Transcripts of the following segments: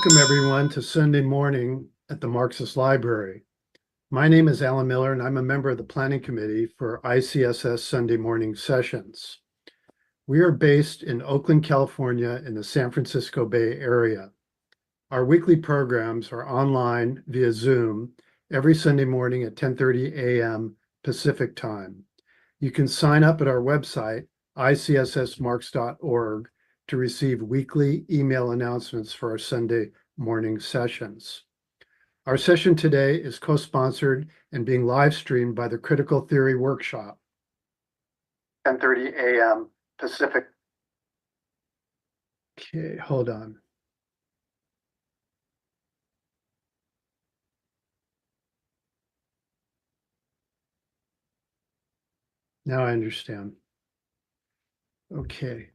Welcome everyone to Sunday morning at the Marxist Library. My name is Alan Miller and I'm a member of the Planning Committee for ICSS Sunday morning sessions. We are based in Oakland, California in the San Francisco Bay Area. Our weekly programs are online via Zoom every Sunday morning at 10:30 a.m. Pacific time. You can sign up at our website, icssmarx.org, to receive weekly email announcements for our Sunday morning sessions. Our session today is co-sponsored and being live streamed by the Critical Theory Workshop, 10:30 a.m. Pacific. Okay, hold on. Now I understand. Okay.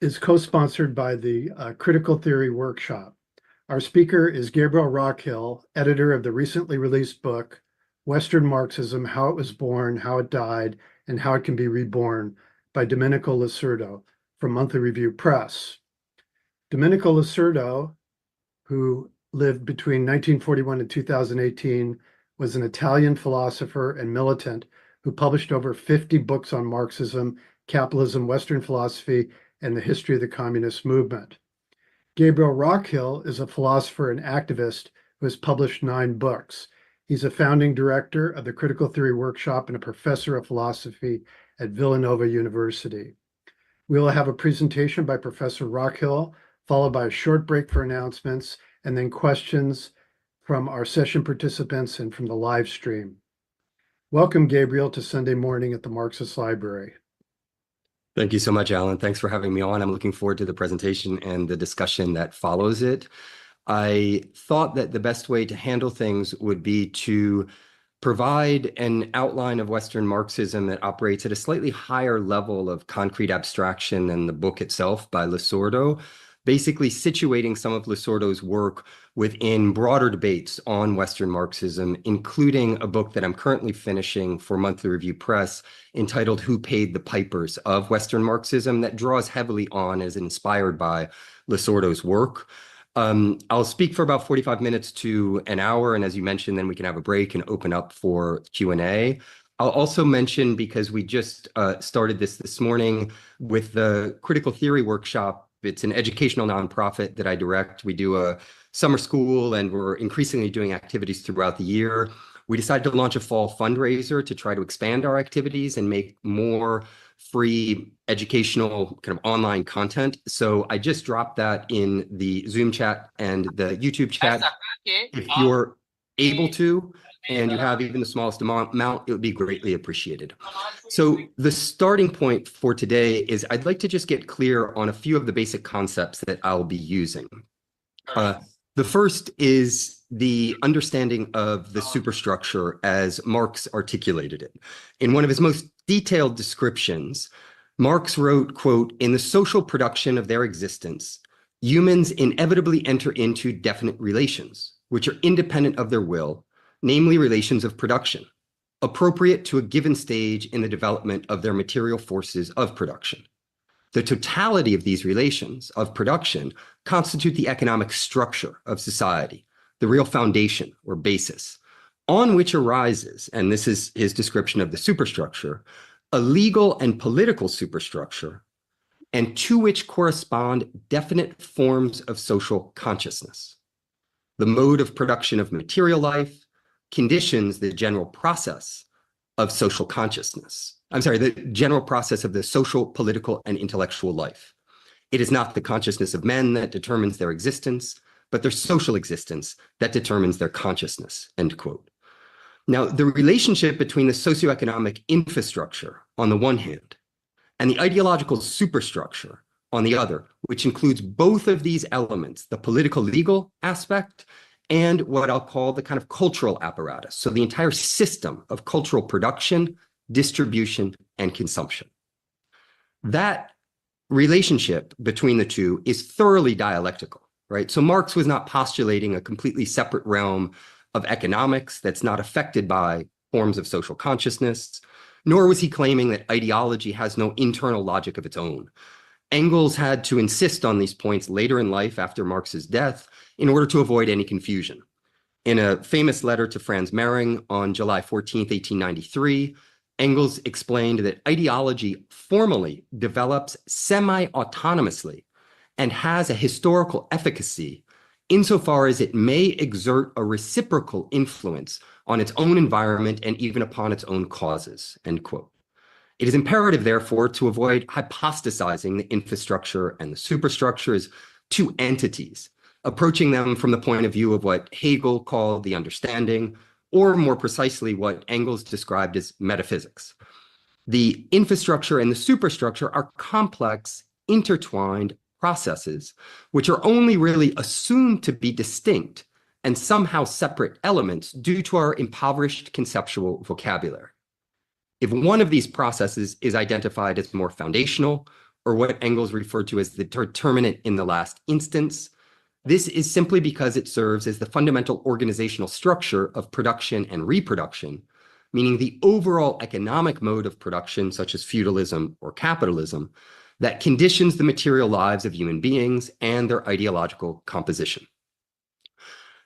Is co-sponsored by the Critical Theory Workshop. Our speaker is Gabriel Rockhill, editor of the recently released book, Western Marxism, How It Was Born, How It Died, and How It Can Be Reborn by Domenico Losurdo from Monthly Review Press. Domenico Losurdo, who lived between 1941 and 2018, was an Italian philosopher and militant who published over 50 books on Marxism, capitalism, Western philosophy, and the history of the communist movement. Gabriel Rockhill is a philosopher and activist who has published 9 books. He's a founding director of the Critical Theory Workshop and a professor of philosophy at Villanova University. We will have a presentation by Professor Rockhill, followed by a short break for announcements, and then questions from our session participants and from the live stream. Welcome, Gabriel, to Sunday morning at the Marxist Library. Thank you so much, Alan. Thanks for having me on. I'm looking forward to the presentation and the discussion that follows it. I thought that the best way to handle things would be to provide an outline of Western Marxism that operates at a slightly higher level of concrete abstraction than the book itself by Losurdo, basically situating some of Losurdo's work within broader debates on Western Marxism, including a book that I'm currently finishing for Monthly Review Press entitled Who Paid the Pipers of Western Marxism, that draws heavily on, is inspired by Losurdo's work. I'll speak for about 45 minutes to an hour, and as you mentioned, then we can have a break and open up for Q&A. I'll also mention, because we just started this morning with the Critical Theory Workshop. It's an educational nonprofit that I direct. We do a summer school, and we're increasingly doing activities throughout the year. We decided to launch a fall fundraiser to try to expand our activities and make more free educational kind of online content. So I just dropped that in the Zoom chat and the YouTube chat. If you're able to, and you have even the smallest amount, it would be greatly appreciated. So the starting point for today is I'd like to just get clear on a few of the basic concepts that I'll be using. The first is the understanding of the superstructure as Marx articulated it. In one of his most detailed descriptions, Marx wrote, quote, "In the social production of their existence, humans inevitably enter into definite relations, which are independent of their will, namely relations of production, appropriate to a given stage in the development of their material forces of production. The totality of these relations of production constitute the economic structure of society, the real foundation or basis, on which arises," and this is his description of the superstructure, "a legal and political superstructure, and to which correspond definite forms of social consciousness. The mode of production of material life conditions the general process of social consciousness. The general process of the social, political, and intellectual life. It is not the consciousness of men that determines their existence, but their social existence that determines their consciousness," end quote. Now, the relationship between the socioeconomic infrastructure on the one hand and the ideological superstructure on the other, which includes both of these elements, the political legal aspect and what I'll call the kind of cultural apparatus. So the entire system of cultural production, distribution, and consumption. That relationship between the two is thoroughly dialectical, right? So Marx was not postulating a completely separate realm of economics that's not affected by forms of social consciousness, nor was he claiming that ideology has no internal logic of its own. Engels had to insist on these points later in life after Marx's death in order to avoid any confusion. In a famous letter to Franz Mehring on July 14, 1893, Engels explained that ideology formally develops semi-autonomously and has a historical efficacy insofar as it may exert a reciprocal influence on its own environment and even upon its own causes, end quote. It is imperative, therefore, to avoid hypostasizing the infrastructure and the superstructure as two entities, approaching them from the point of view of what Hegel called the understanding, or more precisely, what Engels described as metaphysics. The infrastructure and the superstructure are complex, intertwined processes, which are only really assumed to be distinct and somehow separate elements due to our impoverished conceptual vocabulary. If one of these processes is identified as more foundational, or what Engels referred to as the determinant in the last instance, this is simply because it serves as the fundamental organizational structure of production and reproduction, meaning the overall economic mode of production, such as feudalism or capitalism, that conditions the material lives of human beings and their ideological composition.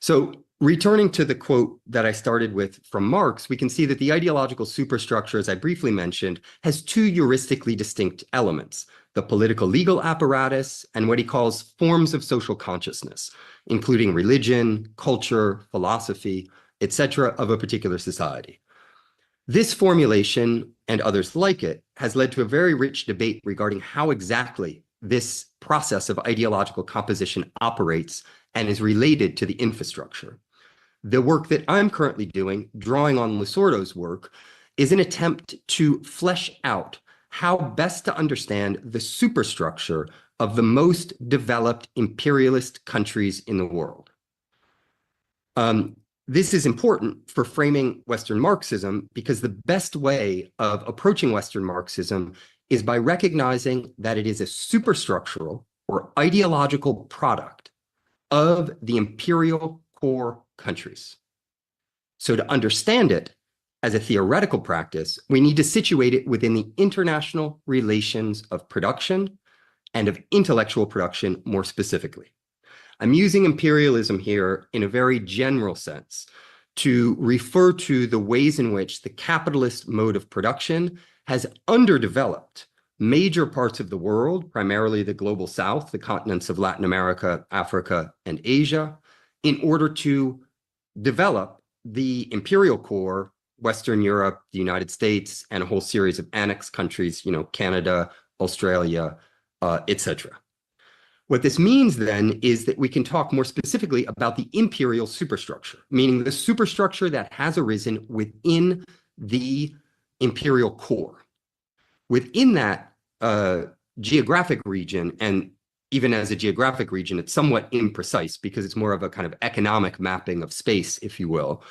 So, returning to the quote that I started with from Marx, we can see that the ideological superstructure, as I briefly mentioned, has two heuristically distinct elements: the political legal apparatus and what he calls forms of social consciousness, including religion, culture, philosophy, etc., of a particular society. This formulation, and others like it, has led to a very rich debate regarding how exactly this process of ideological composition operates and is related to the infrastructure. The work that I'm currently doing, drawing on Losurdo's work, is an attempt to flesh out how best to understand the superstructure of the most developed imperialist countries in the world. This is important for framing Western Marxism because the best way of approaching Western Marxism is by recognizing that it is a superstructural or ideological product of the imperial core countries. So to understand it as a theoretical practice, we need to situate it within the international relations of production and of intellectual production more specifically. I'm using imperialism here in a very general sense to refer to the ways in which the capitalist mode of production has underdeveloped major parts of the world, primarily the global south, the continents of Latin America, Africa, and Asia, in order to develop the imperial core, Western Europe, the United States, and a whole series of annex countries, Canada, Australia, etc. What this means then is that we can talk more specifically about the imperial superstructure, meaning the superstructure that has arisen within the imperial core. Within that geographic region, and even as a geographic region, it's somewhat imprecise because it's more of a kind of economic mapping of space, if you will.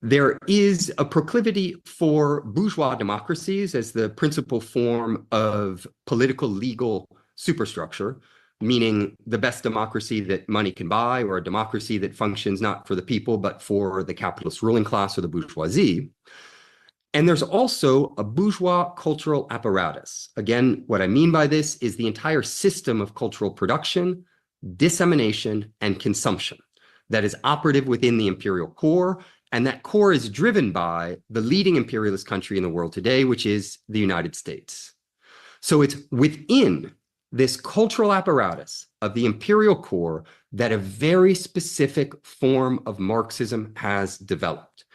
There is a proclivity for bourgeois democracies as the principal form of political legal superstructure, meaning the best democracy that money can buy, or a democracy that functions not for the people, but for the capitalist ruling class or the bourgeoisie. And there's also a bourgeois cultural apparatus. Again, what I mean by this is the entire system of cultural production, dissemination, and consumption that is operative within the imperial core, and that core is driven by the leading imperialist country in the world today, which is the United States. So it's within this cultural apparatus of the imperial core that a very specific form of Marxism has developed.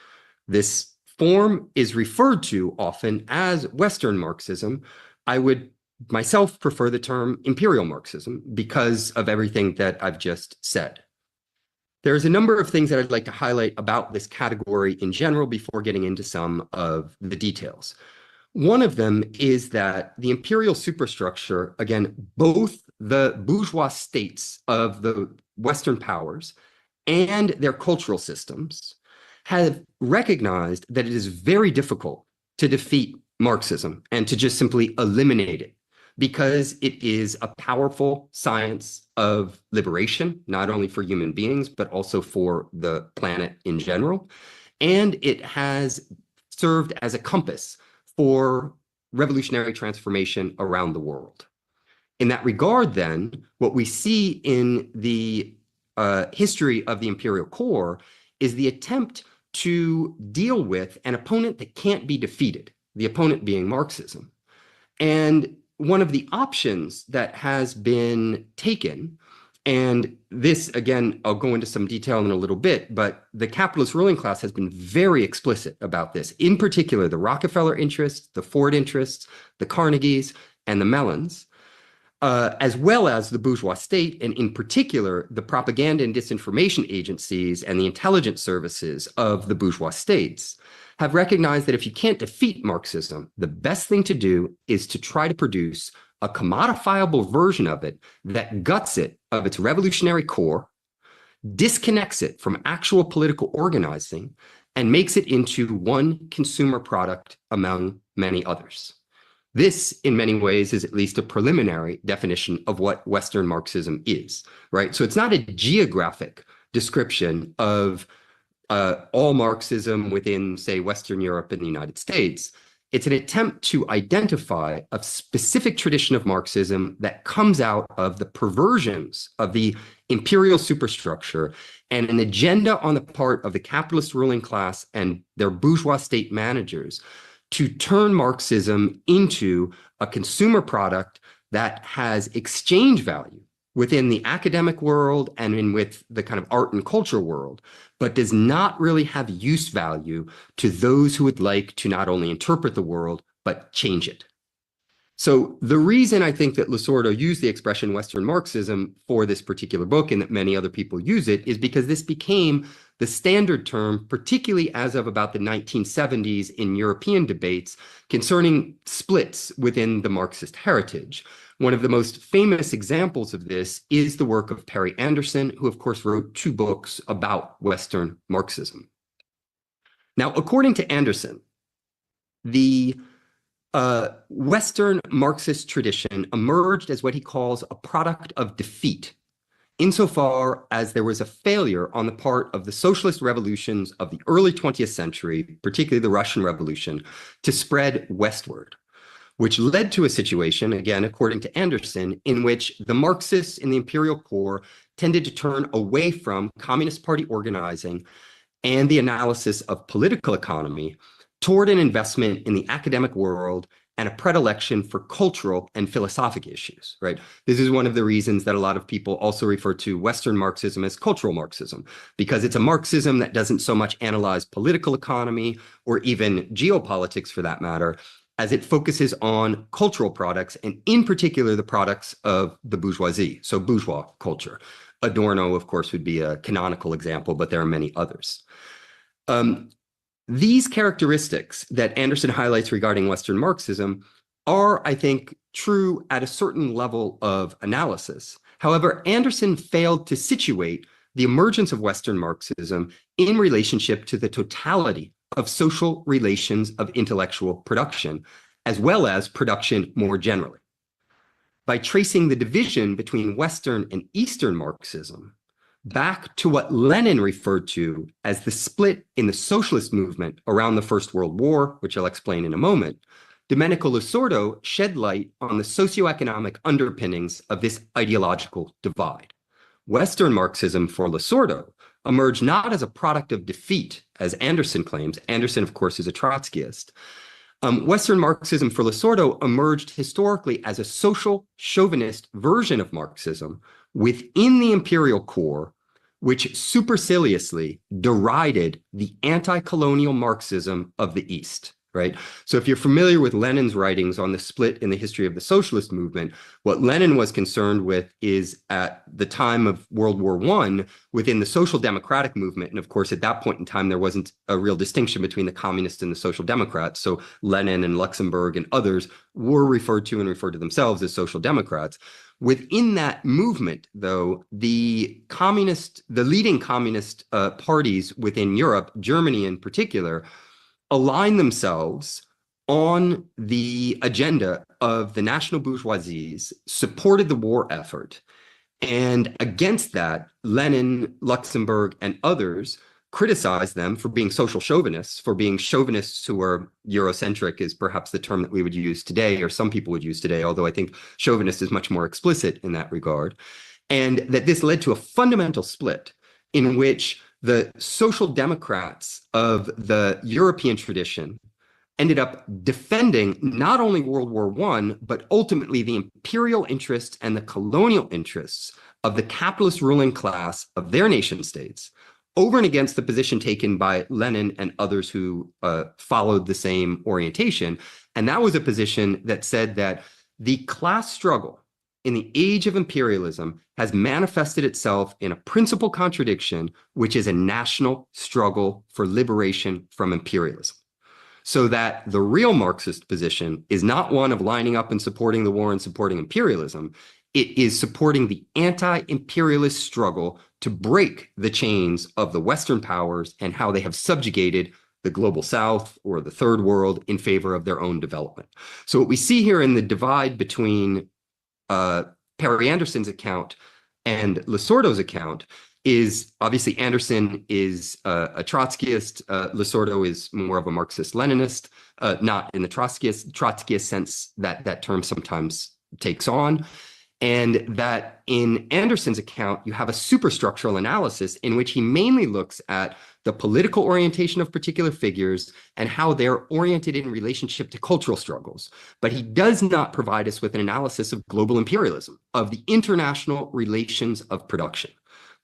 This form is referred to often as Western Marxism. I would myself prefer the term imperial Marxism because of everything that I've just said. There's a number of things that I'd like to highlight about this category in general before getting into some of the details. One of them is that the imperial superstructure, again, both the bourgeois states of the Western powers and their cultural systems have recognized that it is very difficult to defeat Marxism and to just simply eliminate it, because it is a powerful science of liberation, not only for human beings, but also for the planet in general. And it has served as a compass for revolutionary transformation around the world. In that regard, then, what we see in the history of the imperial core is the attempt to deal with an opponent that can't be defeated, the opponent being Marxism. And one of the options that has been taken, and this, again, I'll go into some detail in a little bit, but the capitalist ruling class has been very explicit about this. In particular, the Rockefeller interests, the Ford interests, the Carnegies, and the Mellons, as well as the bourgeois state, and in particular, the propaganda and disinformation agencies and the intelligence services of the bourgeois states, have recognized that if you can't defeat Marxism, the best thing to do is to try to produce a commodifiable version of it that guts it of its revolutionary core, disconnects it from actual political organizing, and makes it into one consumer product among many others. This, in many ways, is at least a preliminary definition of what Western Marxism is, right? So it's not a geographic description of all Marxism within, say, Western Europe and the United States. It's an attempt to identify a specific tradition of Marxism that comes out of the perversions of the imperial superstructure and an agenda on the part of the capitalist ruling class and their bourgeois state managers to turn Marxism into a consumer product that has exchange value within the academic world and with the kind of art and culture world, but does not really have use value to those who would like to not only interpret the world, but change it. So the reason I think that Losurdo used the expression Western Marxism for this particular book, and that many other people use it, is because this became the standard term, particularly as of about the 1970s in European debates concerning splits within the Marxist heritage. One of the most famous examples of this is the work of Perry Anderson, who of course wrote 2 books about Western Marxism. Now, according to Anderson, the Western Marxist tradition emerged as what he calls a product of defeat, insofar as there was a failure on the part of the socialist revolutions of the early 20th century, particularly the Russian Revolution, to spread westward, which led to a situation, again, according to Anderson, in which the Marxists in the imperial core tended to turn away from Communist Party organizing and the analysis of political economy toward an investment in the academic world and a predilection for cultural and philosophic issues, right? This is one of the reasons that a lot of people also refer to Western Marxism as cultural Marxism, because it's a Marxism that doesn't so much analyze political economy or even geopolitics for that matter, as it focuses on cultural products, and in particular, the products of the bourgeoisie, so bourgeois culture. Adorno, of course, would be a canonical example, but there are many others. These characteristics that Anderson highlights regarding Western Marxism are, I think, true at a certain level of analysis. However, Anderson failed to situate the emergence of Western Marxism in relationship to the totality of social relations of intellectual production, as well as production more generally. By tracing the division between Western and Eastern Marxism back to what Lenin referred to as the split in the socialist movement around the First World War, which I'll explain in a moment, Domenico Losurdo shed light on the socioeconomic underpinnings of this ideological divide. Western Marxism for Losurdo emerged not as a product of defeat, as Anderson claims. Anderson, of course, is a Trotskyist. Western Marxism for Losurdo emerged historically as a social chauvinist version of Marxism within the imperial core, which superciliously derided the anti-colonial Marxism of the East, right? So if you're familiar with Lenin's writings on the split in the history of the socialist movement, what Lenin was concerned with is at the time of World War I, within the social democratic movement, and of course, at that point in time, there wasn't a real distinction between the communists and the social democrats. So Lenin and Luxemburg and others were referred to themselves as social democrats. Within that movement, though, the leading communist parties within Europe, Germany in particular, align themselves on the agenda of the national bourgeoisies, supported the war effort. And against that, Lenin, Luxemburg, and others criticized them for being social chauvinists, for being chauvinists who are Eurocentric is perhaps the term that we would use today, or some people would use today, although I think chauvinist is much more explicit in that regard. And that this led to a fundamental split in which the social democrats of the European tradition ended up defending not only World War I, but ultimately the imperial interests and the colonial interests of the capitalist ruling class of their nation states, over and against the position taken by Lenin and others who followed the same orientation. And that was a position that said that the class struggle in the age of imperialism has manifested itself in a principal contradiction, which is a national struggle for liberation from imperialism. So that the real Marxist position is not one of lining up and supporting the war and supporting imperialism. It is supporting the anti-imperialist struggle to break the chains of the Western powers and how they have subjugated the global South or the third world in favor of their own development. So what we see here in the divide between Perry Anderson's account and Losurdo's account is obviously Anderson is a Trotskyist. Losurdo is more of a Marxist-Leninist, not in the Trotskyist sense that that term sometimes takes on. And that in Anderson's account, you have a superstructural analysis in which he mainly looks at the political orientation of particular figures and how they're oriented in relationship to cultural struggles. But he does not provide us with an analysis of global imperialism, of the international relations of production.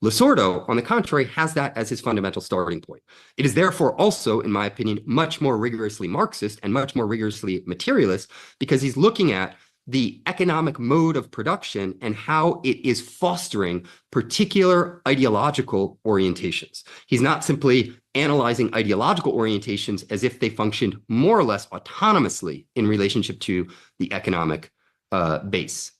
Losurdo, on the contrary, has that as his fundamental starting point. It is therefore also, in my opinion, much more rigorously Marxist and much more rigorously materialist, because he's looking at the economic mode of production and how it is fostering particular ideological orientations. He's not simply analyzing ideological orientations as if they functioned more or less autonomously in relationship to the economic base.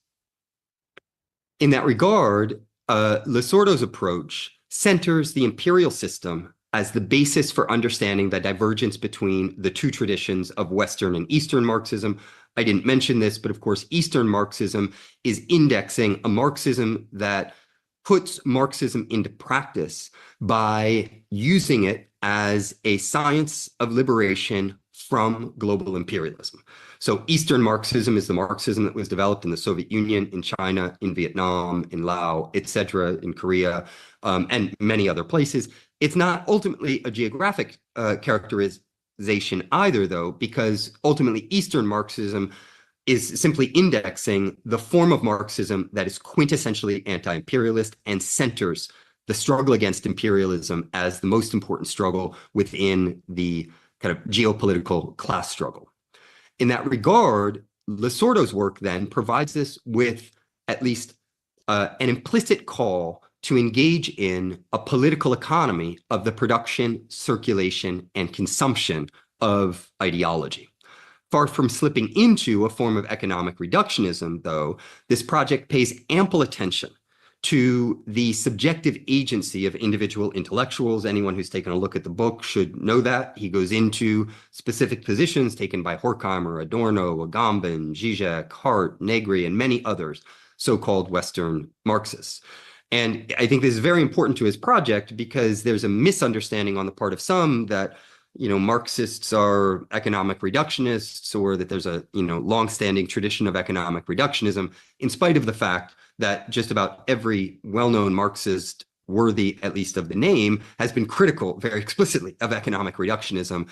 In that regard, Losurdo's approach centers the imperial system as the basis for understanding the divergence between the two traditions of Western and Eastern Marxism. I didn't mention this, but of course, Eastern Marxism is indexing a Marxism that puts Marxism into practice by using it as a science of liberation from global imperialism. So Eastern Marxism is the Marxism that was developed in the Soviet Union, in China, in Vietnam, in Laos, etc., in Korea, and many other places. It's not ultimately a geographic characterization either, though, because ultimately Eastern Marxism is simply indexing the form of Marxism that is quintessentially anti-imperialist and centers the struggle against imperialism as the most important struggle within the kind of geopolitical class struggle. In that regard, Losurdo's work then provides us with at least an implicit call to engage in a political economy of the production, circulation, and consumption of ideology. Far from slipping into a form of economic reductionism, though, this project pays ample attention to the subjective agency of individual intellectuals. Anyone who's taken a look at the book should know that. He goes into specific positions taken by Horkheimer, Adorno, Agamben, Zizek, Hart, Negri, and many others, so-called Western Marxists. And I think this is very important to his project because there's a misunderstanding on the part of some that, you know, Marxists are economic reductionists, or that there's a, you know, longstanding tradition of economic reductionism, in spite of the fact that just about every well-known Marxist worthy, at least of the name, has been critical very explicitly of economic reductionism.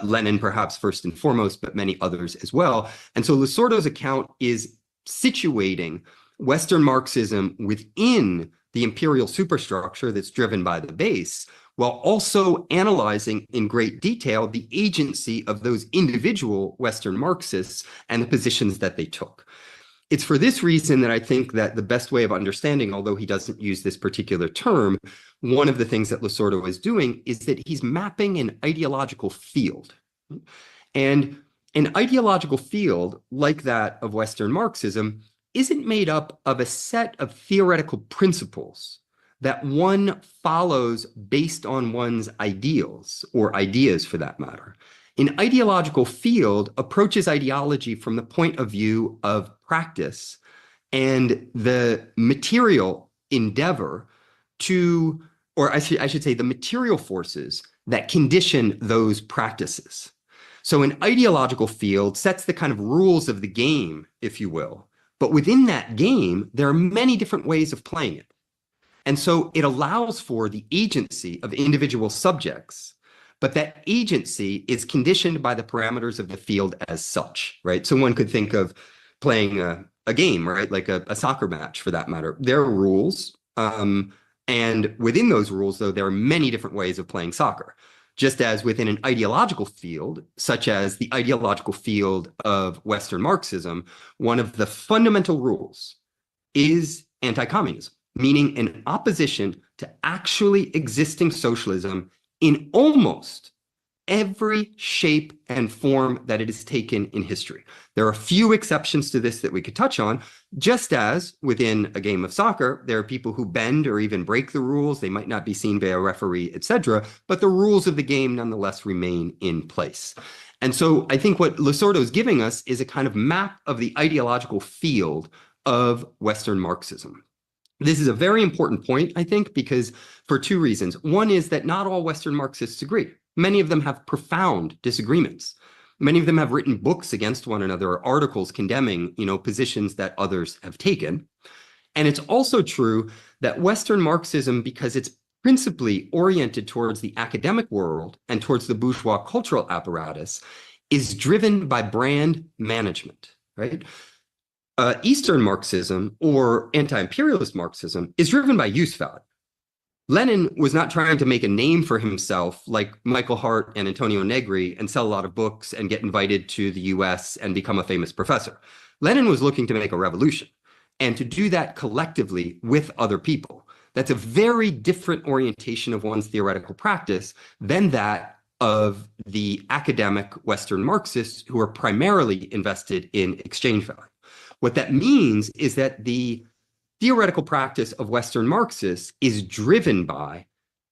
Lenin, perhaps first and foremost, but many others as well. And so Losurdo's account is situating Western Marxism within the imperial superstructure that's driven by the base, while also analyzing in great detail the agency of those individual Western Marxists and the positions that they took. It's for this reason that I think that the best way of understanding, although he doesn't use this particular term, one of the things that Losurdo is doing is that he's mapping an ideological field. And an ideological field like that of Western Marxism isn't made up of a set of theoretical principles that one follows based on one's ideals, or ideas for that matter. An ideological field approaches ideology from the point of view of practice and the material endeavor to or I should say the material forces that condition those practices. So an ideological field sets the kind of rules of the game, if you will. But within that game, there are many different ways of playing it. And so it allows for the agency of individual subjects, but that agency is conditioned by the parameters of the field as such, right? So one could think of playing a game, right? Like a soccer match for that matter. There are rules. And within those rules, though, there are many different ways of playing soccer. Just as within an ideological field, such as the ideological field of Western Marxism, one of the fundamental rules is anti-communism, meaning an opposition to actually existing socialism in almost every shape and form that it has taken in history. There are a few exceptions to this that we could touch on, just as within a game of soccer, there are people who bend or even break the rules. They might not be seen by a referee, etc., but the rules of the game nonetheless remain in place. And so I think what Losurdo is giving us is a kind of map of the ideological field of Western Marxism. This is a very important point, I think, because for two reasons. One is that not all Western Marxists agree. Many of them have profound disagreements. Many of them have written books against one another or articles condemning, positions that others have taken. And it's also true that Western Marxism, because it's principally oriented towards the academic world and towards the bourgeois cultural apparatus, is driven by brand management, right? Eastern Marxism or anti-imperialist Marxism is driven by use value. Lenin was not trying to make a name for himself like Michael Hart and Antonio Negri and sell a lot of books and get invited to the US and become a famous professor. Lenin was looking to make a revolution and to do that collectively with other people. That's a very different orientation of one's theoretical practice than that of the academic Western Marxists who are primarily invested in exchange value. What that means is that the theoretical practice of Western Marxists is driven by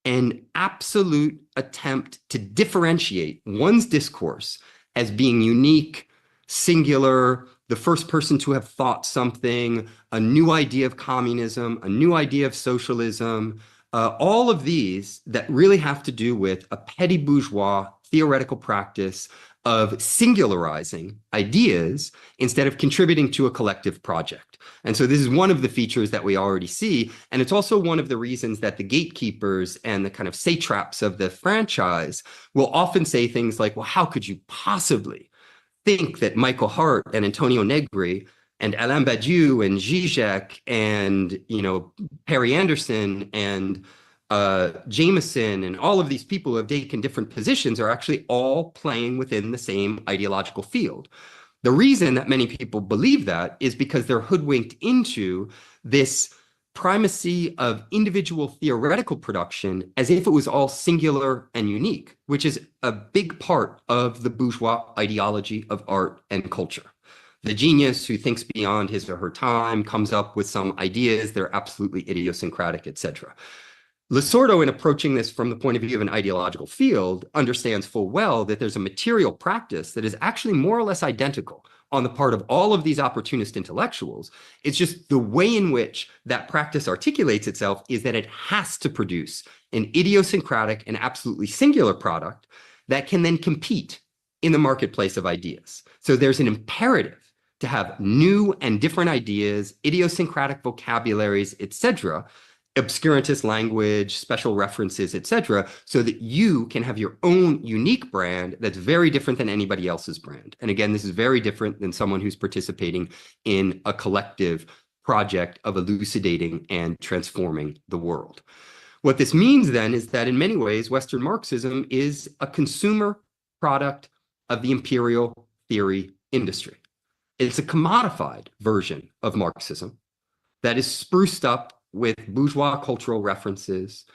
an absolute attempt to differentiate one's discourse as being unique, singular, the first person to have thought something, a new idea of communism, a new idea of socialism, all of these that really have to do with a petty bourgeois theoretical practice of singularizing ideas instead of contributing to a collective project. And so this is one of the features that we already see. And it's also one of the reasons that the gatekeepers and the kind of satraps of the franchise will often say things like, well, how could you possibly think that Michael Hart and Antonio Negri and Alain Badiou and Zizek and, Perry Anderson and Jameson and all of these people who have taken different positions are actually all playing within the same ideological field. The reason that many people believe that is because they're hoodwinked into this primacy of individual theoretical production as if it was all singular and unique, which is a big part of the bourgeois ideology of art and culture. The genius who thinks beyond his or her time comes up with some ideas that are absolutely idiosyncratic, etc. Losurdo, in approaching this from the point of view of an ideological field, understands full well that there's a material practice that is actually more or less identical on the part of all of these opportunist intellectuals. It's just the way in which that practice articulates itself is that it has to produce an idiosyncratic and absolutely singular product that can then compete in the marketplace of ideas. So there's an imperative to have new and different ideas, idiosyncratic vocabularies, etc., obscurantist language, special references, etc., so that you can have your own unique brand that's very different than anybody else's brand. And again, this is very different than someone who's participating in a collective project of elucidating and transforming the world. What this means then is that in many ways, Western Marxism is a consumer product of the imperial theory industry. It's a commodified version of Marxism that is spruced up with bourgeois cultural references.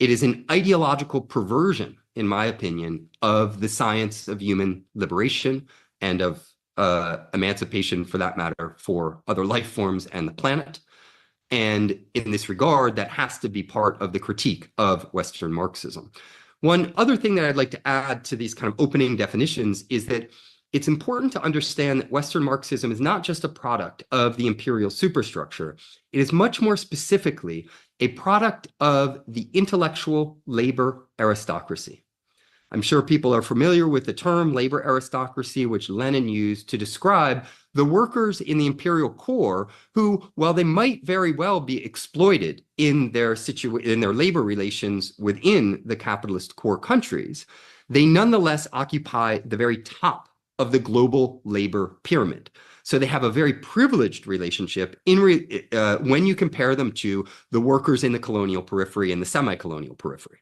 It is an ideological perversion, in my opinion, of the science of human liberation and of emancipation, for that matter, for other life forms and the planet. And in this regard, that has to be part of the critique of Western Marxism. One other thing that I'd like to add to these kind of opening definitions is that it's important to understand that Western Marxism is not just a product of the imperial superstructure. It is much more specifically a product of the intellectual labor aristocracy. I'm sure people are familiar with the term labor aristocracy, which Lenin used to describe the workers in the imperial core who, while they might very well be exploited in their labor relations within the capitalist core countries, they nonetheless occupy the very top of the global labor pyramid. So they have a very privileged relationship when you compare them to the workers in the colonial periphery and the semi-colonial periphery.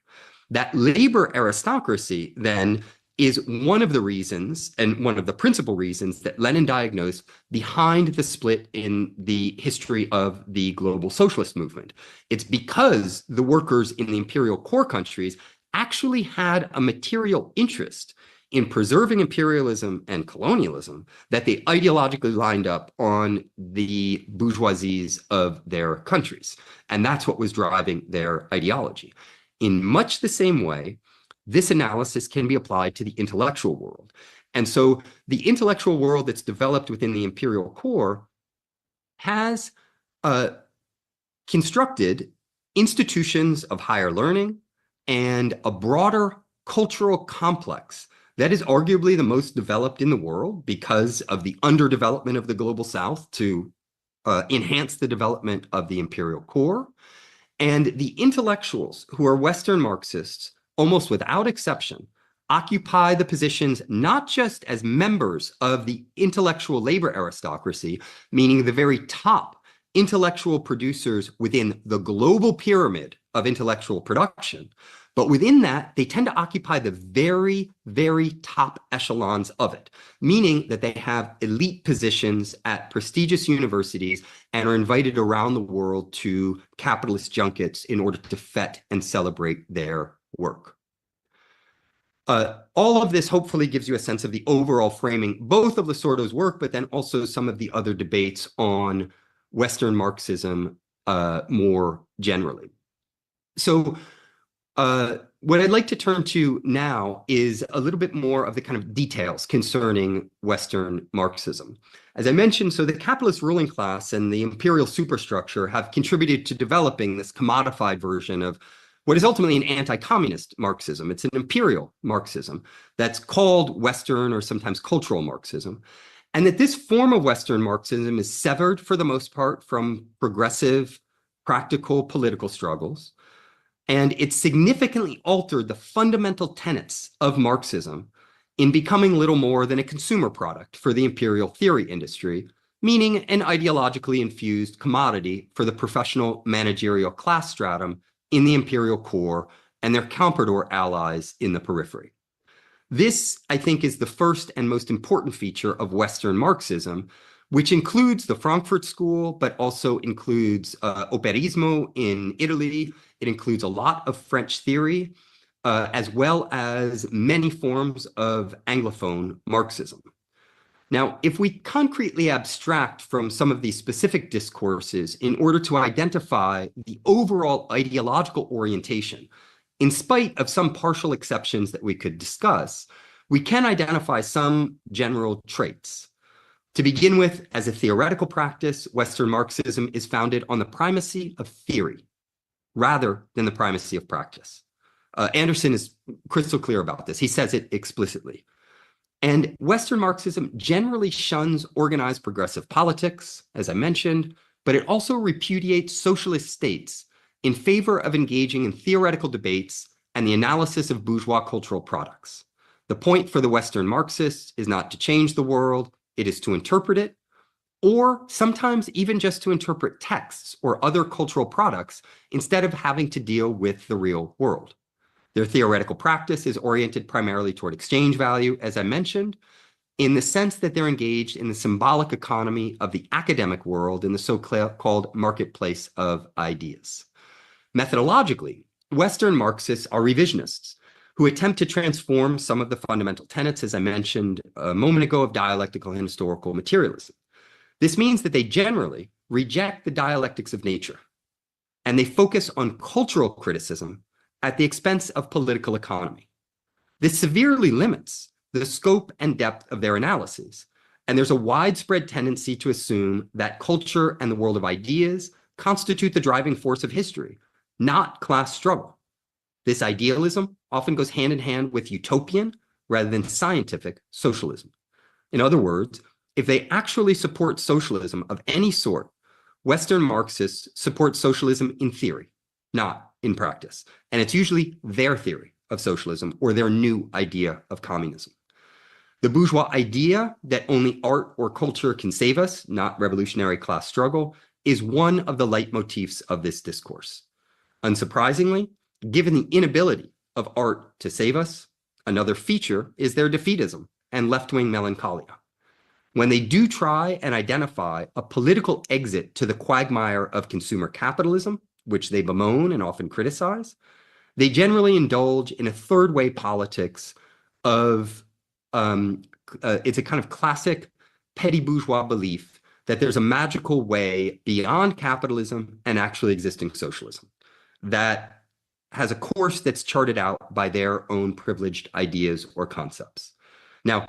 That labor aristocracy, then, is one of the reasons, and one of the principal reasons, that Lenin diagnosed behind the split in the history of the global socialist movement. It's because the workers in the imperial core countries actually had a material interest in preserving imperialism and colonialism that they ideologically lined up on the bourgeoisies of their countries. And that's what was driving their ideology. In much the same way, this analysis can be applied to the intellectual world. And so the intellectual world that's developed within the imperial core has constructed institutions of higher learning and a broader cultural complex that is arguably the most developed in the world because of the underdevelopment of the global South to enhance the development of the imperial core. And the intellectuals who are Western Marxists, almost without exception, occupy the positions not just as members of the intellectual labor aristocracy, meaning the very top intellectual producers within the global pyramid of intellectual production, but within that, they tend to occupy the very, very top echelons of it, meaning that they have elite positions at prestigious universities and are invited around the world to capitalist junkets in order to fet and celebrate their work. All of this hopefully gives you a sense of the overall framing, both of Losurdo's work, but then also some of the other debates on Western Marxism more generally. So what I'd like to turn to now is a little bit more of the kind of details concerning Western Marxism. As I mentioned, so the capitalist ruling class and the imperial superstructure have contributed to developing this commodified version of what is ultimately an anti-communist Marxism. It's an imperial Marxism that's called Western or sometimes cultural Marxism. And that this form of Western Marxism is severed for the most part from progressive, practical political struggles. And it significantly altered the fundamental tenets of Marxism in becoming little more than a consumer product for the imperial theory industry, meaning an ideologically infused commodity for the professional managerial class stratum in the imperial core and their comprador allies in the periphery. This, I think, is the first and most important feature of Western Marxism, which includes the Frankfurt School, but also includes operismo in Italy. It includes a lot of French theory, as well as many forms of Anglophone Marxism. Now, if we concretely abstract from some of these specific discourses in order to identify the overall ideological orientation, in spite of some partial exceptions that we could discuss, we can identify some general traits. To begin with, as a theoretical practice, Western Marxism is founded on the primacy of theory rather than the primacy of practice. Anderson is crystal clear about this. He says it explicitly. And Western Marxism generally shuns organized progressive politics, as I mentioned, but it also repudiates socialist states in favor of engaging in theoretical debates and the analysis of bourgeois cultural products. The point for the Western Marxists is not to change the world, it is to interpret it, or sometimes even just to interpret texts or other cultural products instead of having to deal with the real world. Their theoretical practice is oriented primarily toward exchange value, as I mentioned, in the sense that they're engaged in the symbolic economy of the academic world in the so-called marketplace of ideas. Methodologically, Western Marxists are revisionists who attempt to transform some of the fundamental tenets, as I mentioned a moment ago, of dialectical and historical materialism. This means that they generally reject the dialectics of nature, and they focus on cultural criticism at the expense of political economy. This severely limits the scope and depth of their analyses, and there's a widespread tendency to assume that culture and the world of ideas constitute the driving force of history, not class struggle. This idealism often goes hand in hand with utopian rather than scientific socialism. In other words, if they actually support socialism of any sort, Western Marxists support socialism in theory, not in practice. And it's usually their theory of socialism or their new idea of communism. The bourgeois idea that only art or culture can save us, not revolutionary class struggle, is one of the leitmotifs of this discourse. Unsurprisingly, given the inability of art to save us, another feature is their defeatism and left-wing melancholia. When they do try and identify a political exit to the quagmire of consumer capitalism, which they bemoan and often criticize, they generally indulge in a third-way politics of it's a kind of classic petty bourgeois belief that there's a magical way beyond capitalism and actually existing socialism that has a course that's charted out by their own privileged ideas or concepts. Now,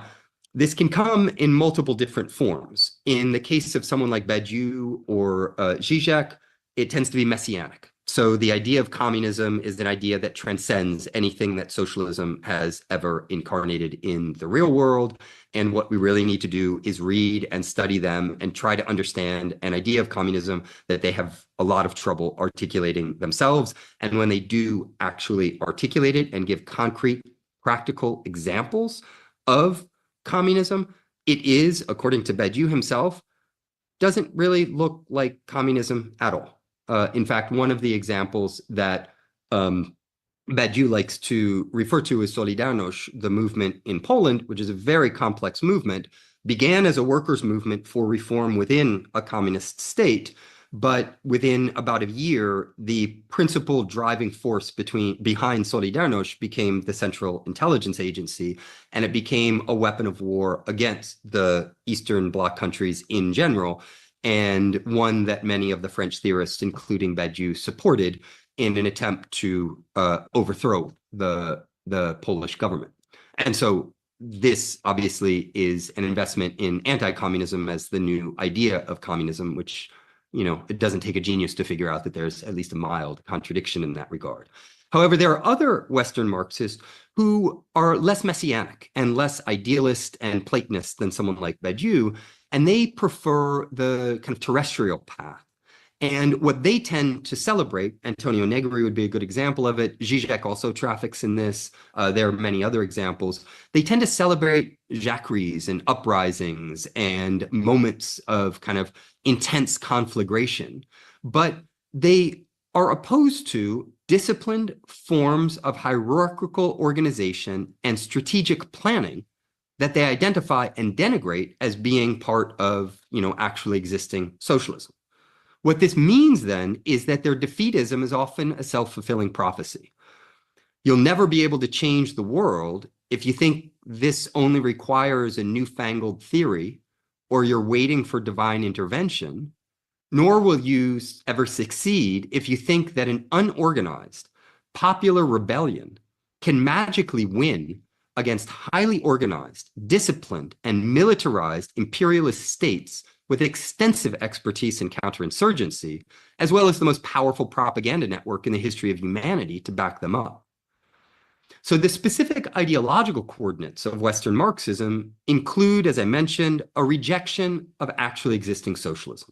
this can come in multiple different forms. In the case of someone like Badiou or Zizek, it tends to be messianic. So the idea of communism is an idea that transcends anything that socialism has ever incarnated in the real world. And what we really need to do is read and study them and try to understand an idea of communism that they have a lot of trouble articulating themselves. And when they do actually articulate it and give concrete, practical examples of communism, it is, according to Badiou himself, doesn't really look like communism at all. In fact, one of the examples that Badiou likes to refer to is Solidarność, the movement in Poland, which is a very complex movement, began as a workers' movement for reform within a communist state, but within about a year, the principal driving force behind Solidarność became the Central Intelligence Agency, and it became a weapon of war against the Eastern Bloc countries in general, and one that many of the French theorists, including Badiou, supported in an attempt to overthrow the Polish government. And so this obviously is an investment in anti-communism as the new idea of communism, which, you know, it doesn't take a genius to figure out that there's at least a mild contradiction in that regard. However, there are other Western Marxists who are less messianic and less idealist and Platonist than someone like Badiou, and they prefer the kind of terrestrial path. And what they tend to celebrate, Antonio Negri would be a good example of it. Zizek also traffics in this. There are many other examples. They tend to celebrate jacqueries and uprisings and moments of kind of intense conflagration. But they are opposed to disciplined forms of hierarchical organization and strategic planning that they identify and denigrate as being part of, you know, actually existing socialism. What this means then is that their defeatism is often a self-fulfilling prophecy. You'll never be able to change the world if you think this only requires a newfangled theory or you're waiting for divine intervention, nor will you ever succeed if you think that an unorganized, popular rebellion can magically win against highly organized, disciplined, and militarized imperialist states with extensive expertise in counterinsurgency, as well as the most powerful propaganda network in the history of humanity to back them up. So the specific ideological coordinates of Western Marxism include, as I mentioned, a rejection of actually existing socialism.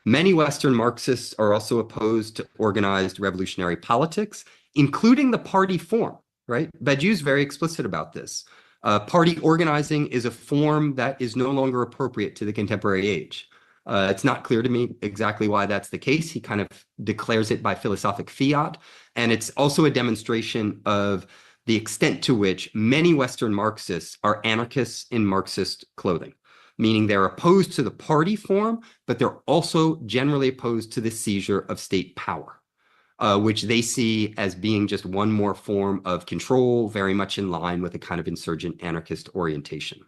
Many Western Marxists are also opposed to organized revolutionary politics, including the party form, right? Badiou's very explicit about this. Party organizing is a form that is no longer appropriate to the contemporary age. It's not clear to me exactly why that's the case. He kind of declares it by philosophic fiat. And it's also a demonstration of the extent to which many Western Marxists are anarchists in Marxist clothing, meaning they're opposed to the party form, but they're also generally opposed to the seizure of state power, which they see as being just one more form of control, very much in line with a kind of insurgent anarchist orientation.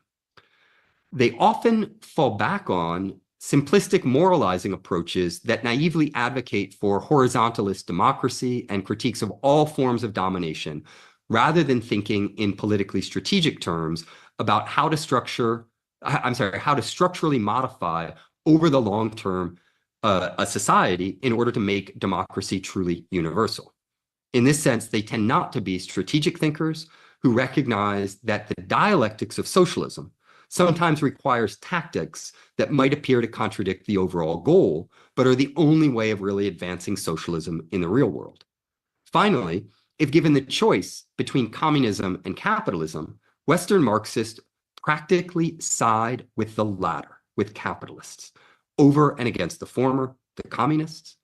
They often fall back on simplistic moralizing approaches that naively advocate for horizontalist democracy and critiques of all forms of domination, rather than thinking in politically strategic terms about how to structurally modify over the long term a society in order to make democracy truly universal. In this sense, they tend not to be strategic thinkers who recognize that the dialectics of socialism sometimes requires tactics that might appear to contradict the overall goal, but are the only way of really advancing socialism in the real world. Finally, if given the choice between communism and capitalism, Western Marxists practically side with the latter, with capitalists, over and against the former, the communists,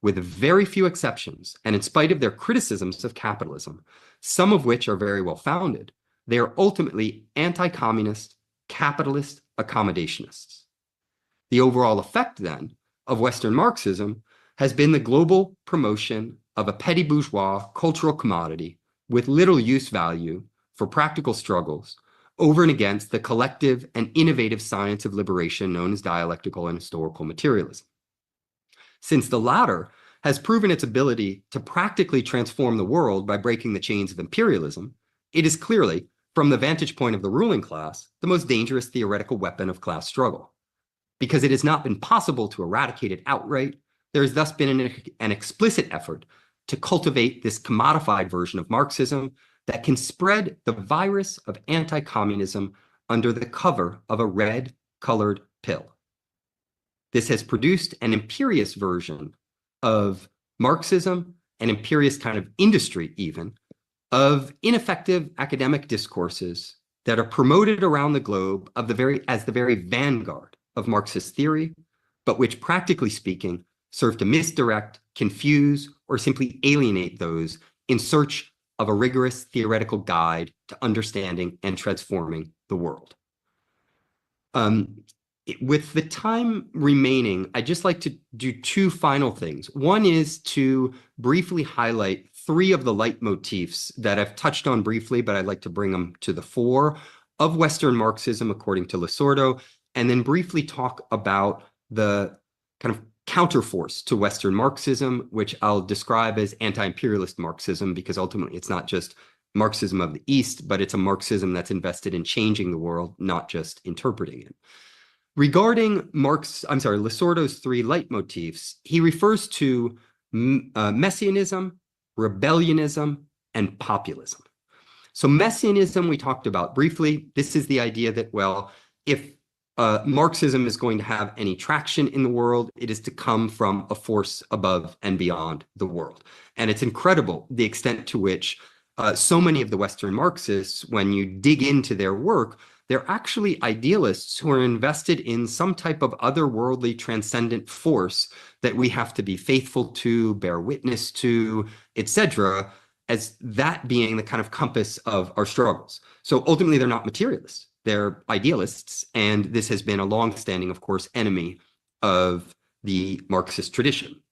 with very few exceptions, and in spite of their criticisms of capitalism, some of which are very well founded, they are ultimately anti-communist, capitalist accommodationists. The overall effect, then, of Western Marxism has been the global promotion of a petty bourgeois cultural commodity with little use value for practical struggles over and against the collective and innovative science of liberation known as dialectical and historical materialism. Since the latter has proven its ability to practically transform the world by breaking the chains of imperialism, it is clearly, from the vantage point of the ruling class, the most dangerous theoretical weapon of class struggle. Because it has not been possible to eradicate it outright, there has thus been an explicit effort to cultivate this commodified version of Marxism that can spread the virus of anti-communism under the cover of a red-colored pill. This has produced an imperious version of Marxism, an imperious kind of industry even, of ineffective academic discourses that are promoted around the globe as the very vanguard of Marxist theory, but which, practically speaking, serve to misdirect, confuse, or simply alienate those in search of a rigorous theoretical guide to understanding and transforming the world. With the time remaining, I'd just like to do two final things. One is to briefly highlight three of the leitmotifs that I've touched on briefly, but I'd like to bring them to the fore of Western Marxism, according to Losurdo, and then briefly talk about the kind of counterforce to Western Marxism, which I'll describe as anti-imperialist Marxism, because ultimately it's not just Marxism of the East, but it's a Marxism that's invested in changing the world, not just interpreting it. Regarding Losurdo's three leitmotifs, he refers to messianism, rebellionism, and populism. So messianism we talked about briefly. This is the idea that, well, if Marxism is going to have any traction in the world, it is to come from a force above and beyond the world. And it's incredible the extent to which so many of the Western Marxists, when you dig into their work, they're actually idealists who are invested in some type of otherworldly transcendent force that we have to be faithful to, bear witness to, etc., as that being the kind of compass of our struggles. So ultimately, they're not materialists. They're idealists, and this has been a long-standing, of course, enemy of the Marxist tradition.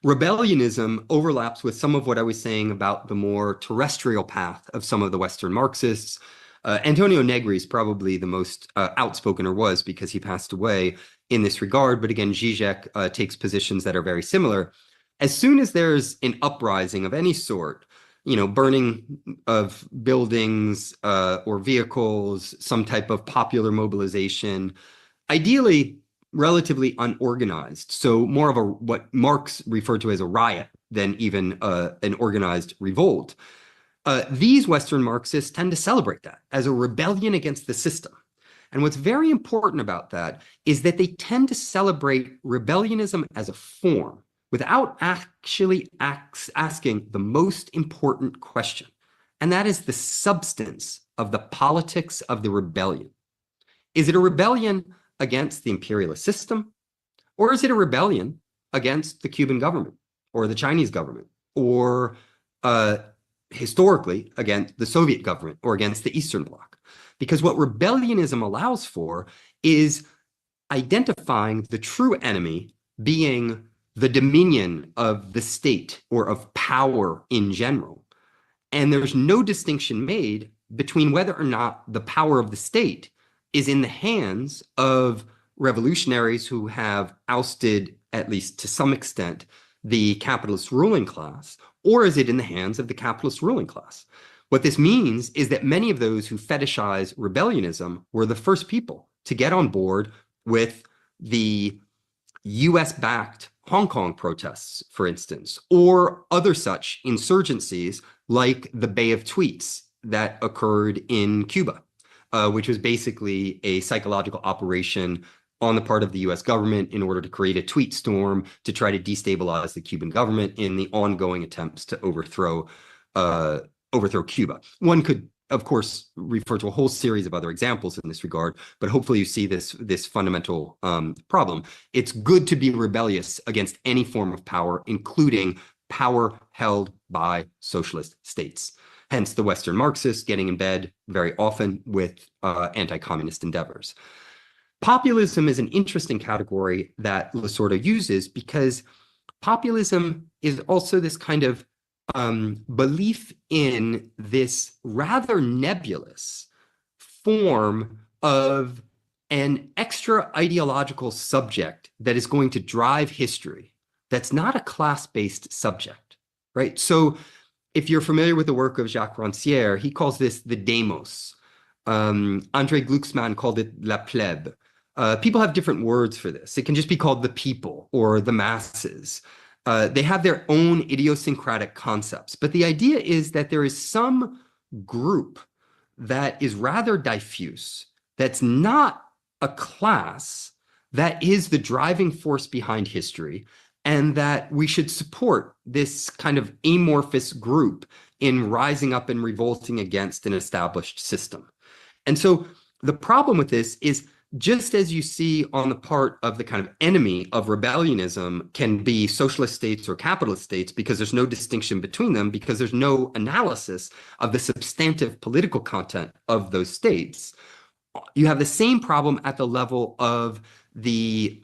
Rebellionism overlaps with some of what I was saying about the more terrestrial path of some of the Western Marxists. Antonio Negri is probably the most outspoken, or was, because he passed away in this regard. But again, Zizek takes positions that are very similar. As soon as there's an uprising of any sort, burning of buildings or vehicles, some type of popular mobilization, ideally relatively unorganized. So more of what Marx referred to as a riot than even an organized revolt. These Western Marxists tend to celebrate that as a rebellion against the system. And what's very important about that is that they tend to celebrate rebellionism as a form without actually asking the most important question. And that is the substance of the politics of the rebellion. Is it a rebellion against the imperialist system? Or is it a rebellion against the Cuban government or the Chinese government or historically against the Soviet government or against the Eastern Bloc? Because what rebellionism allows for is identifying the true enemy being the dominion of the state or of power in general. And there's no distinction made between whether or not the power of the state is in the hands of revolutionaries who have ousted, at least to some extent, the capitalist ruling class, or is it in the hands of the capitalist ruling class? What this means is that many of those who fetishize rebellionism were the first people to get on board with the US-backed Hong Kong protests, for instance, or other such insurgencies like the Bay of Tweets that occurred in Cuba, which was basically a psychological operation on the part of the US government in order to create a tweet storm to try to destabilize the Cuban government in the ongoing attempts to overthrow Cuba. One could, of course, refer to a whole series of other examples in this regard, but hopefully you see this fundamental problem. It's good to be rebellious against any form of power, including power held by socialist states. Hence the Western Marxists getting in bed very often with anti-communist endeavors. Populism is an interesting category that Losurdo uses because populism is also this kind of belief in this rather nebulous form of an extra ideological subject that is going to drive history that's not a class-based subject, right? So if you're familiar with the work of Jacques Rancière, he calls this the demos. André Glucksmann called it la plebe. People have different words for this. It can just be called the people or the masses. They have their own idiosyncratic concepts, but the idea is that there is some group that is rather diffuse, that's not a class, that is the driving force behind history, and that we should support this kind of amorphous group in rising up and revolting against an established system. And so the problem with this is, just as you see on the part of the kind of enemy of rebellionism can be socialist states or capitalist states, because there's no distinction between them, because there's no analysis of the substantive political content of those states, you have the same problem at the level of the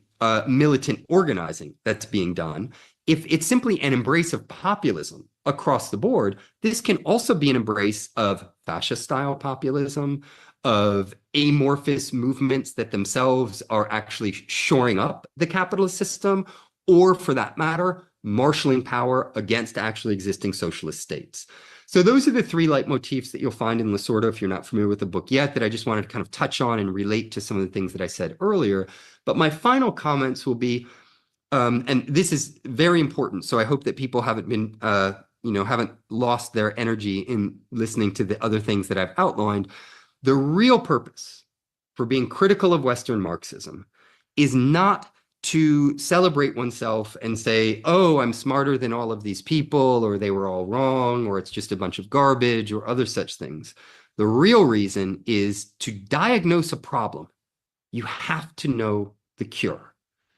militant organizing that's being done. If it's simply an embrace of populism across the board, this can also be an embrace of fascist-style populism, of amorphous movements that themselves are actually shoring up the capitalist system, or for that matter, marshaling power against actually existing socialist states. So those are the three leitmotifs that you'll find in Losurdo, if you're not familiar with the book yet, that I just wanted to kind of touch on and relate to some of the things that I said earlier. But my final comments will be, and this is very important, so I hope that people haven't been, haven't lost their energy in listening to the other things that I've outlined. The real purpose for being critical of Western Marxism is not to celebrate oneself and say, oh, I'm smarter than all of these people, or they were all wrong, or it's just a bunch of garbage, or other such things. The real reason is to diagnose a problem. You have to know the cure.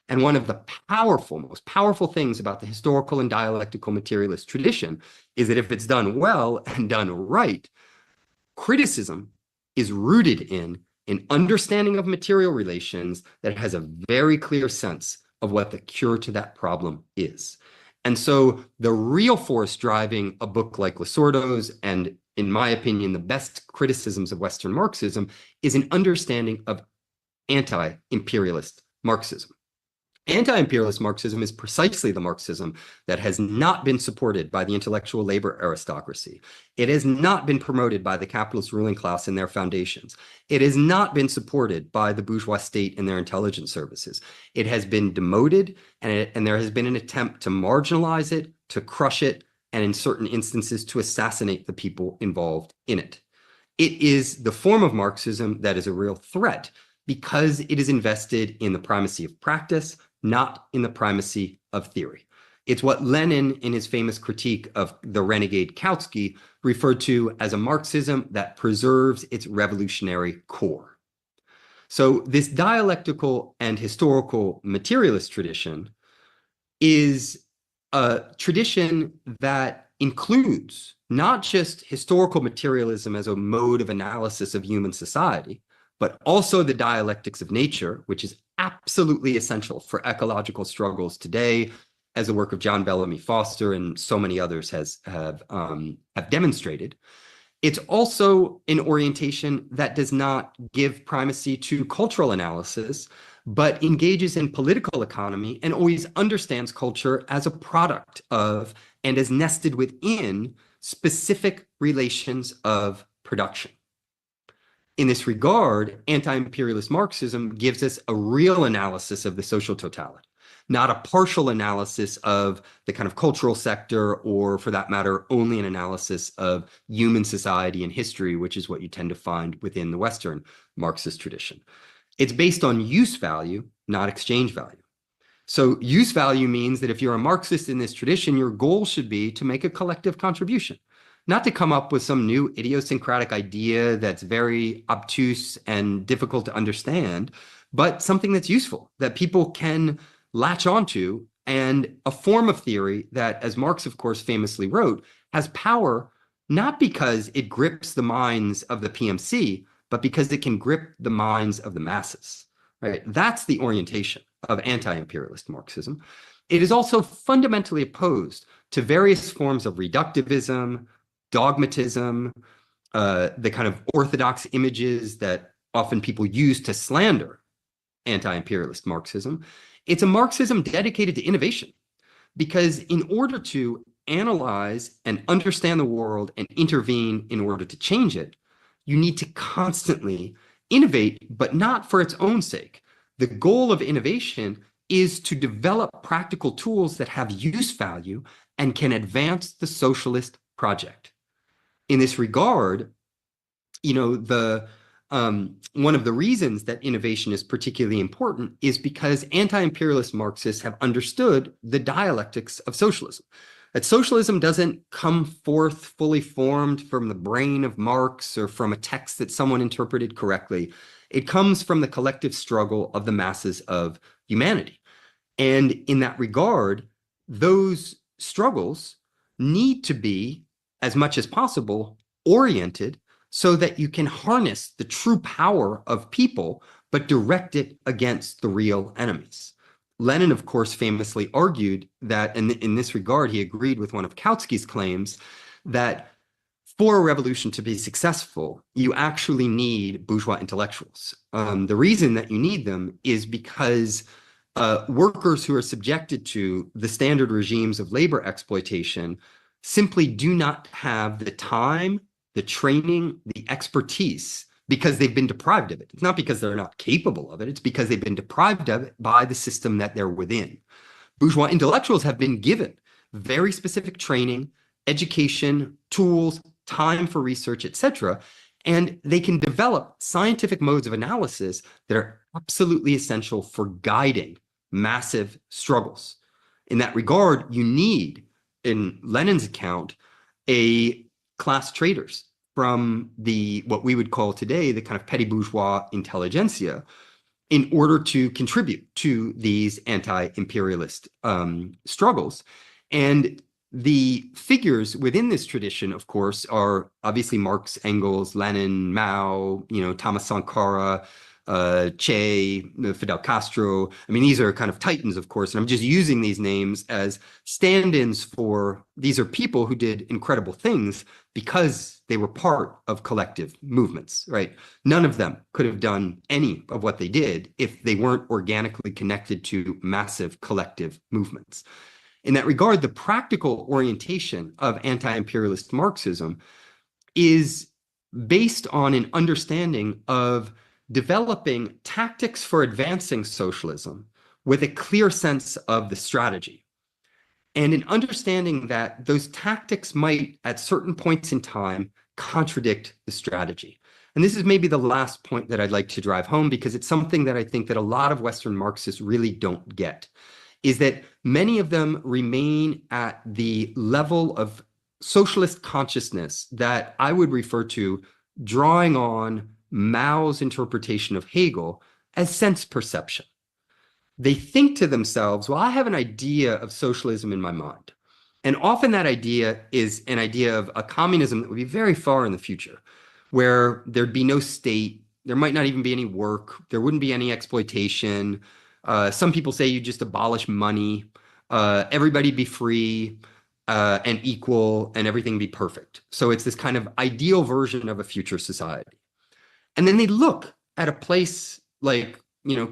And one of the most powerful things about the historical and dialectical materialist tradition is that if it's done well and done right, criticism is rooted in an understanding of material relations that has a very clear sense of what the cure to that problem is. And so the real force driving a book like Losurdo's, and in my opinion, the best criticisms of Western Marxism, is an understanding of anti-imperialist Marxism. Anti-imperialist Marxism is precisely the Marxism that has not been supported by the intellectual labor aristocracy. It has not been promoted by the capitalist ruling class in their foundations. It has not been supported by the bourgeois state in their intelligence services. It has been demoted, and there has been an attempt to marginalize it, to crush it, and in certain instances to assassinate the people involved in it. It is the form of Marxism that is a real threat because it is invested in the primacy of practice, not in the primacy of theory. It's what Lenin, in his famous critique of the renegade Kautsky, referred to as a Marxism that preserves its revolutionary core. So this dialectical and historical materialist tradition is a tradition that includes not just historical materialism as a mode of analysis of human society, but also the dialectics of nature, which is absolutely essential for ecological struggles today, as the work of John Bellamy Foster and so many others have demonstrated. It's also an orientation that does not give primacy to cultural analysis, but engages in political economy and always understands culture as a product of and as nested within specific relations of production. In this regard, anti-imperialist Marxism gives us a real analysis of the social totality. not a partial analysis of the kind of cultural sector, or for that matter, only an analysis of human society and history, which is what you tend to find within the Western Marxist tradition. It's based on use value, not exchange value. So use value means that if you're a Marxist in this tradition, your goal should be to make a collective contribution, not to come up with some new idiosyncratic idea that's very obtuse and difficult to understand, but something that's useful, that people can latch onto, and a form of theory that, as Marx, of course, famously wrote, has power not because it grips the minds of the PMC, but because it can grip the minds of the masses. Right? That's the orientation of anti-imperialist Marxism. It is also fundamentally opposed to various forms of reductivism, dogmatism, the kind of orthodox images that often people use to slander anti-imperialist Marxism. It's a Marxism dedicated to innovation, because in order to analyze and understand the world and intervene in order to change it, you need to constantly innovate, but not for its own sake. The goal of innovation is to develop practical tools that have use value and can advance the socialist project. In this regard, you know, one of the reasons that innovation is particularly important is because anti-imperialist Marxists have understood the dialectics of socialism. That socialism doesn't come forth fully formed from the brain of Marx or from a text that someone interpreted correctly. It comes from the collective struggle of the masses of humanity. And in that regard, those struggles need to be, as much as possible, oriented so that you can harness the true power of people, but direct it against the real enemies. Lenin, of course, famously argued that, and in this regard, he agreed with one of Kautsky's claims, that for a revolution to be successful, you actually need bourgeois intellectuals. The reason that you need them is because workers who are subjected to the standard regimes of labor exploitation simply do not have the time, the training, the expertise, because they've been deprived of it. It's not because they're not capable of it. It's because they've been deprived of it by the system that they're within. Bourgeois intellectuals have been given very specific training, education, tools, time for research, etc., and they can develop scientific modes of analysis that are absolutely essential for guiding massive struggles. In that regard, you need, in Lenin's account, a class traders from what we would call today the kind of petty bourgeois intelligentsia, in order to contribute to these anti-imperialist struggles. And the figures within this tradition, of course, are obviously Marx, Engels, Lenin, Mao, Thomas Sankara, Che, Fidel Castro. I mean, these are kind of titans, of course, and I'm just using these names as stand-ins for, these are people who did incredible things because they were part of collective movements, right? None of them could have done any of what they did if they weren't organically connected to massive collective movements. In that regard, the practical orientation of anti-imperialist Marxism is based on an understanding of developing tactics for advancing socialism with a clear sense of the strategy, and an understanding that those tactics might, at certain points in time, contradict the strategy. And this is maybe the last point that I'd like to drive home, because it's something that I think that a lot of Western Marxists really don't get, is that many of them remain at the level of socialist consciousness that I would refer to, drawing on Mao's interpretation of Hegel, as sense perception. They think to themselves, well, I have an idea of socialism in my mind. And often that idea is an idea of a communism that would be very far in the future, where there'd be no state, there might not even be any work, there wouldn't be any exploitation. Some people say you just abolish money, everybody be free and equal, and everything be perfect. So it's this kind of ideal version of a future society. And then they look at a place like,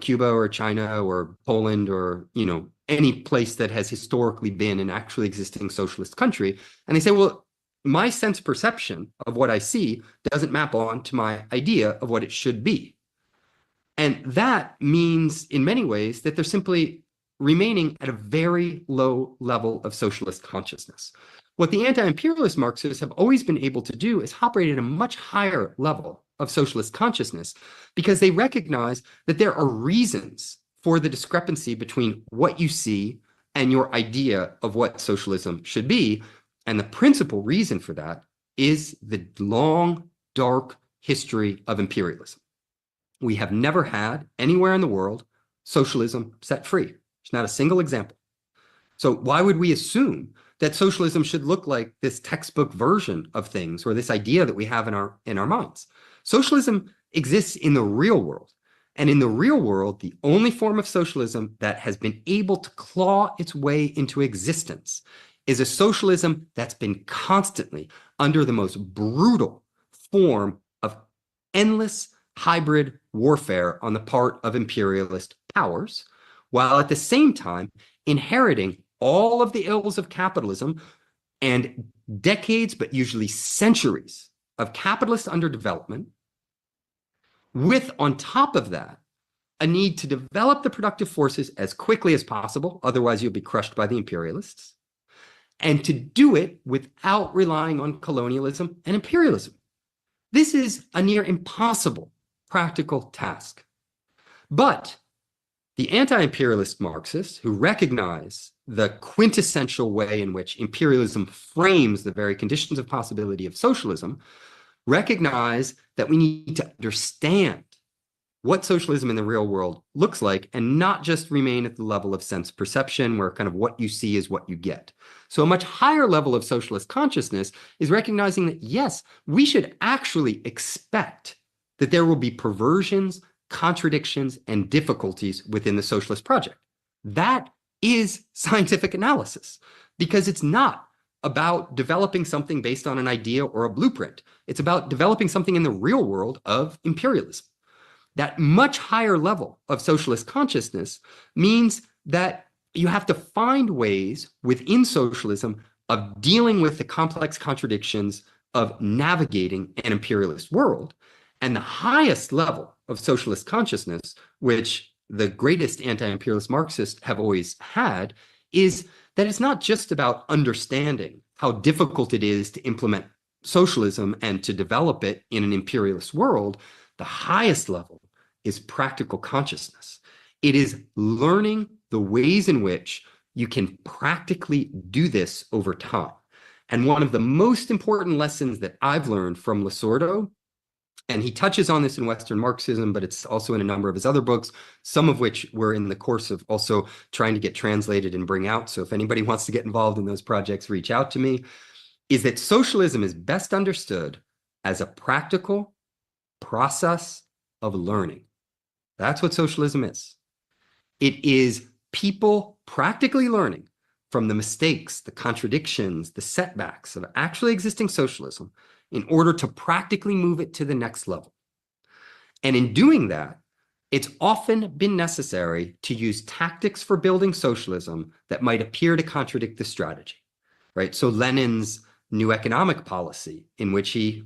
Cuba or China or Poland or, any place that has historically been an actually existing socialist country. And they say, well, my sense perception of what I see doesn't map on to my idea of what it should be. And that means, in many ways, that they're simply remaining at a very low level of socialist consciousness. What the anti-imperialist Marxists have always been able to do is operate at a much higher level of socialist consciousness because they recognize that there are reasons for the discrepancy between what you see and your idea of what socialism should be. And the principal reason for that is the long, dark history of imperialism. We have never had anywhere in the world socialism set free. There's not a single example. So why would we assume that socialism should look like this textbook version of things or this idea that we have in our minds? Socialism exists in the real world. And in the real world, the only form of socialism that has been able to claw its way into existence is a socialism that's been constantly under the most brutal form of endless hybrid warfare on the part of imperialist powers, while at the same time inheriting all of the ills of capitalism and decades, but usually centuries, of capitalist underdevelopment, with, on top of that, a need to develop the productive forces as quickly as possible, otherwise you'll be crushed by the imperialists, and to do it without relying on colonialism and imperialism. This is a near impossible practical task. But the anti-imperialist Marxists, who recognize the quintessential way in which imperialism frames the very conditions of possibility of socialism, recognize that we need to understand what socialism in the real world looks like and not just remain at the level of sense perception where kind of what you see is what you get. So a much higher level of socialist consciousness is recognizing that, yes, we should actually expect that there will be perversions, contradictions, and difficulties within the socialist project. That is scientific analysis, because it's not about developing something based on an idea or a blueprint. It's about developing something in the real world of imperialism. That much higher level of socialist consciousness means that you have to find ways within socialism of dealing with the complex contradictions of navigating an imperialist world. And the highest level of socialist consciousness, which the greatest anti-imperialist Marxists have always had, is that it's not just about understanding how difficult it is to implement socialism and to develop it in an imperialist world. The highest level is practical consciousness. It is learning the ways in which you can practically do this over time. And one of the most important lessons that I've learned from Losurdo, and he touches on this in Western Marxism, but it's also in a number of his other books, some of which we're in the course of also trying to get translated and bring out. So if anybody wants to get involved in those projects, reach out to me, is that socialism is best understood as a practical process of learning. That's what socialism is. It is people practically learning from the mistakes, the contradictions, the setbacks of actually existing socialism in order to practically move it to the next level. And in doing that, it's often been necessary to use tactics for building socialism that might appear to contradict the strategy, right? So Lenin's new economic policy, in which he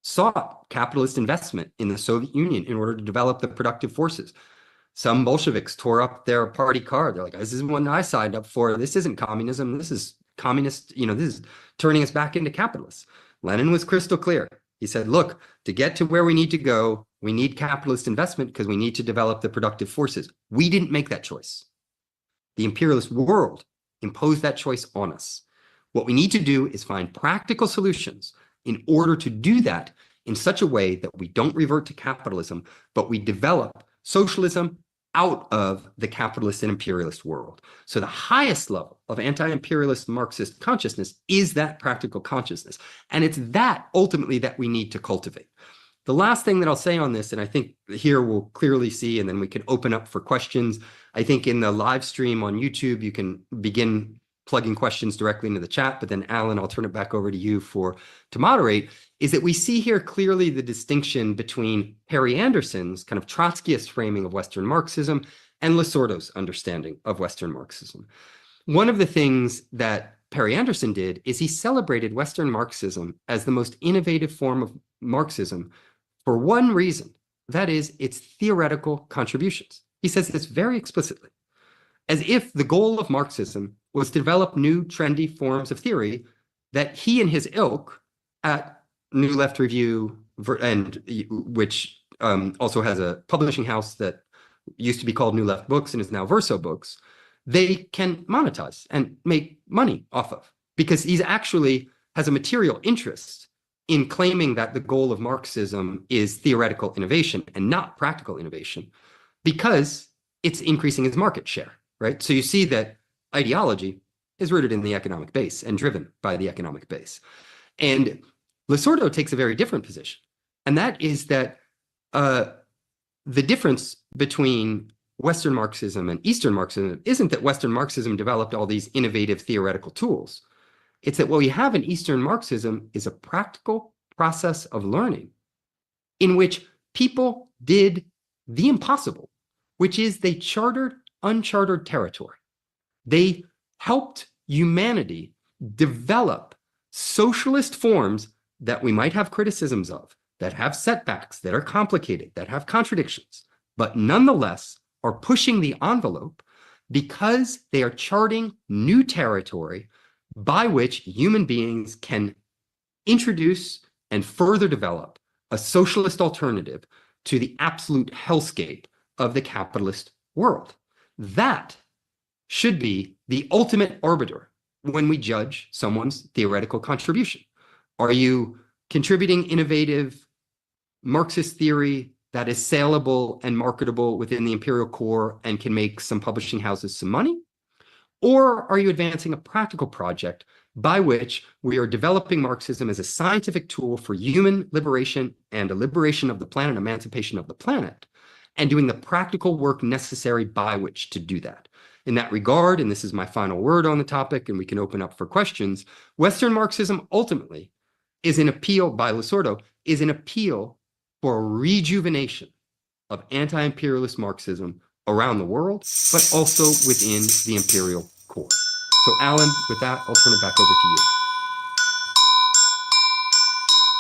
sought capitalist investment in the Soviet Union in order to develop the productive forces. Some Bolsheviks tore up their party card. They're like, this isn't what I signed up for. This isn't communism. This is communist, this is turning us back into capitalists. Lenin was crystal clear. He said, look, to get to where we need to go, we need capitalist investment because we need to develop the productive forces. We didn't make that choice. The imperialist world imposed that choice on us. What we need to do is find practical solutions in order to do that in such a way that we don't revert to capitalism, but we develop socialism out of the capitalist and imperialist world. So the highest level of anti-imperialist Marxist consciousness is that practical consciousness. And it's that ultimately that we need to cultivate. The last thing that I'll say on this, and I think here we'll clearly see, and then we can open up for questions. I think in the live stream on YouTube, you can begin plugging questions directly into the chat, but then Alan, I'll turn it back over to you to moderate, is that we see here clearly the distinction between Perry Anderson's kind of Trotskyist framing of Western Marxism and Losurdo's understanding of Western Marxism. One of the things that Perry Anderson did is he celebrated Western Marxism as the most innovative form of Marxism for one reason, that is its theoretical contributions. He says this very explicitly. as if the goal of Marxism was to develop new trendy forms of theory that he and his ilk at New Left Review, and which also has a publishing house that used to be called New Left Books and is now Verso Books, they can monetize and make money off of, because he's actually has a material interest in claiming that the goal of Marxism is theoretical innovation and not practical innovation, because it's increasing its market share, right? So you see that ideology is rooted in the economic base and driven by the economic base. And Losurdo takes a very different position, and that is that the difference between Western Marxism and Eastern Marxism isn't that Western Marxism developed all these innovative theoretical tools. It's that what we have in Eastern Marxism is a practical process of learning in which people did the impossible, which is they chartered unchartered territory. They helped humanity develop socialist forms that we might have criticisms of, that have setbacks, that are complicated, that have contradictions, but nonetheless are pushing the envelope because they are charting new territory by which human beings can introduce and further develop a socialist alternative to the absolute hellscape of the capitalist world. That should be the ultimate arbiter when we judge someone's theoretical contribution. Are you contributing innovative Marxist theory that is saleable and marketable within the imperial core and can make some publishing houses some money? Or are you advancing a practical project by which we are developing Marxism as a scientific tool for human liberation and a liberation of the planet, emancipation of the planet, and doing the practical work necessary by which to do that? In that regard, and this is my final word on the topic, and we can open up for questions, Western Marxism ultimately is an appeal by Losurdo, is an appeal for a rejuvenation of anti-imperialist Marxism around the world, but also within the imperial core. So Alan, with that, I'll turn it back over to you.